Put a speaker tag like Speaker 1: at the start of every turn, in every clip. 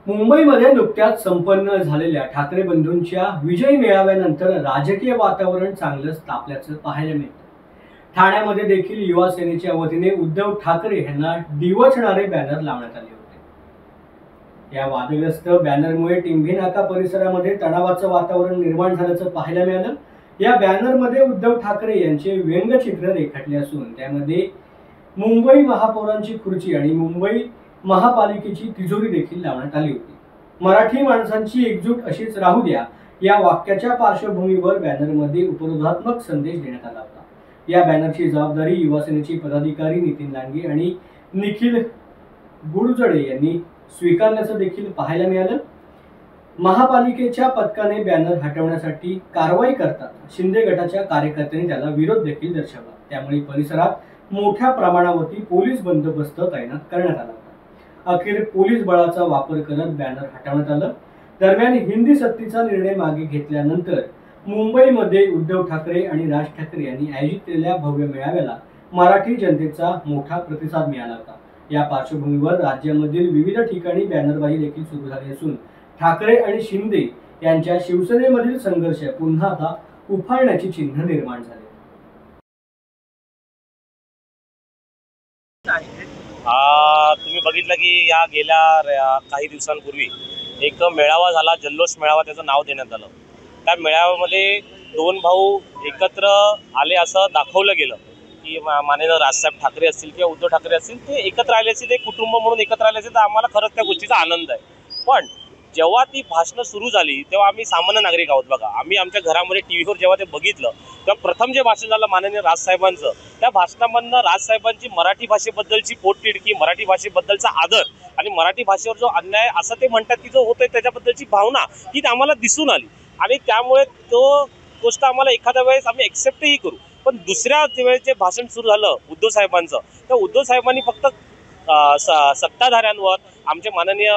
Speaker 1: मुंबईमध्ये नुकत्याच संपन्न झालेल्या ठाकरे बंधूंच्या विजयी मेळाव्यानंतर राजकीय वातावरण चांगलंच तापल्याचं पाहायला मिळतं। ठाण्यामध्ये देखील युवा सेनेच्या वतीने उद्धव ठाकरे यांना डिवचणारे बॅनर लावण्यात आले होते। या वादग्रस्त बॅनरमुळे टिंभी नाका परिसरामध्ये तणावाचं वातावरण निर्माण झाल्याचं पाहायला मिळालं। या बॅनरमध्ये उद्धव ठाकरे यांचे व्यंगचित्र रेखाटले असून त्यामध्ये मुंबई महापौरांची खुर्ची आणि मुंबई महापालिकेची तिजोरी देखील लावण्यात आली होती। मराठी माणसांची एकजूट अशीच राहू द्या या वाक्याच्या पार्श्वभूमीवर बॅनरमध्ये उपरोधात्मक संदेश देण्यात आला होता। या बॅनरची जबाबदारी युवा सेनेचे पदाधिकारी नितीन लांगे आणि निखिल गुडजडे यांनी स्वीकारल्याचं देखील पाहायला मिळालं। महापालिकेच्या पथकाने बॅनर हटवण्यासाठी कारवाई करतात शिंदे गटाच्या कार्यकर्त्यांनी त्याला विरोध देखील दर्शवला। त्यामुळे परिसरात मोठ्या प्रमाणावरती पोलीस बंदोबस्त तैनात करण्यात आला होता। अखेर पोलीस बळाचा वापर करत बॅनर हटवण्यात आलं। दरम्यान हिंदी सक्तीचा निर्णय मागे घेतल्यानंतर मुंबईमध्ये उद्धव ठाकरे आणि राज ठाकरे यांनी आयोजित केलेल्या भव्य मेळाव्याला मराठी जनतेचा मोठा प्रतिसाद मिळाला होता। या पार्श्वभूमीवर राज्यामधील विविध ठिकाणी बॅनरबाजी देखील सुरू झाली असून ठाकरे आणि शिंदे यांच्या शिवसेनेमधील संघर्ष पुन्हा आता उफाळण्याची चिन्ह निर्माण झाले।
Speaker 2: तुम्ही बघितलं की या गेल्या काही दिवसांपूर्वी एक मेळावा झाला, जल्लोष मेळावा त्याचं नाव देण्यात आलं। त्या मेळाव्यामध्ये दोन भाऊ एकत्र आले असं दाखवलं गेलं की माननीय राजसाहेब ठाकरे असतील किंवा उद्धव ठाकरे असतील ते एकत्र आले असतील, एक कुटुंब म्हणून एकत्र आले असतील, तर आम्हाला खरंच त्या गोष्टीचा आनंद आहे। पण जेव्हा ती भाषणं सुरू झाली तेव्हा आम्ही सामान्य नागरिक आहोत बघा, आम्ही आमच्या घरामध्ये टीव्हीवर जेव्हा ते बघितलं तेव्हा प्रथम जे भाषण झालं माननीय राजसाहेबांचं, त्या भाषणामधनं राजसाहेबांची मराठी भाषेबद्दलची पोटतिडकी, मराठी भाषेबद्दलचा आदर आणि मराठी भाषेवर जो अन्याय असं ते म्हणतात की जो होतोय त्याच्याबद्दलची भावना ही आम्हाला दिसून आली आणि त्यामुळे तो गोष्ट आम्हाला एखाद्या वेळेस आम्ही एक्सेप्टही करू। पण दुसऱ्या वेळेस जे भाषण सुरू झालं उद्धव साहेबांचं, त्या उद्धव साहेबांनी फक्त सत्ताधाऱ्यांवर, आमचे माननीय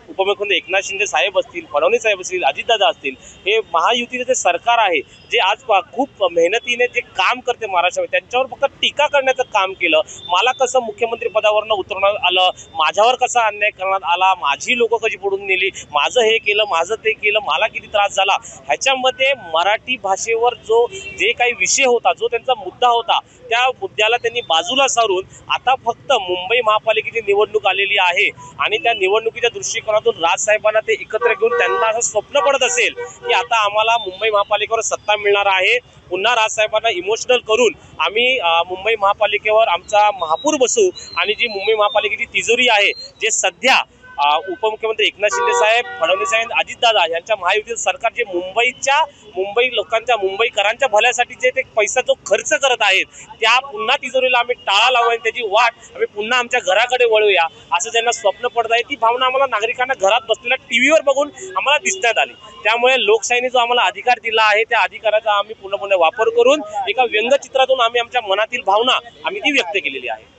Speaker 2: उपमुख्यमंत्री एकनाथ शिंदे साहेब असतील, फडणवीस साहेब असतील, अजितदादा असतील, हे महायुतीचे जे सरकार आहे जे आज खूप मेहनतीने जे काम करते महाराष्ट्रामध्ये, त्यांच्यावर फक्त टीका करण्याचं काम केलं। मला कसं मुख्यमंत्री पदावरनं उतरवण्यात आलं, माझ्यावर कसा अन्याय करण्यात आला, माझी लोक कशी पडून नेली, माझं हे केलं, माझं ते केलं, मला किती त्रास झाला, ह्याच्यामध्ये मराठी भाषेवर जे काही विषय होता, जो त्यांचा मुद्दा होता, त्या मुद्द्याला त्यांनी बाजूला सारून आता फक्त मुंबई महापालिकेची निवडणूक आलेली आहे आणि त्या निवडणुकीच्या दृष्टिकोनातून राजसाहेबांना ते एकत्र घेऊन त्यांना असं स्वप्न पडत असेल की आता आम्हाला मुंबई महापालिकेवर सत्ता मिळणार आहे, पुन्हा राजसाहेबांना इमोशनल करून आम्ही मुंबई महापालिकेवर आमचा महापौर बसू आणि जी मुंबई महापालिकेची तिजोरी आहे, जे सध्या उपमुख्यमंत्री एकनाथ शिंदे साहेब, फडणवीस साहेब, अजितदादा यांच्या महायुतीचं सरकार जे मुंबई लोकांच्या, मुंबईकरांच्या भल्यासाठी जे ते पैसा जो खर्च करत आहेत, त्या पुन्हा तिजोरीला आम्ही टाळा लावू आणि त्याची वाट आम्ही पुन्हा आमच्या घराकडे वळूया असं ज्यांना स्वप्न पडत आहे, ती भावना आम्हाला नागरिकांना घरात बसलेल्या टीव्हीवर बघून आम्हाला दिसण्यात आली। त्यामुळे लोकशाहीने जो आम्हाला अधिकार दिला आहे त्या अधिकाराचा आम्ही पूर्णपणे वापर करून एका व्यंगचित्रातून आम्ही आमच्या मनातील भावना आम्ही ती व्यक्त केलेली आहे।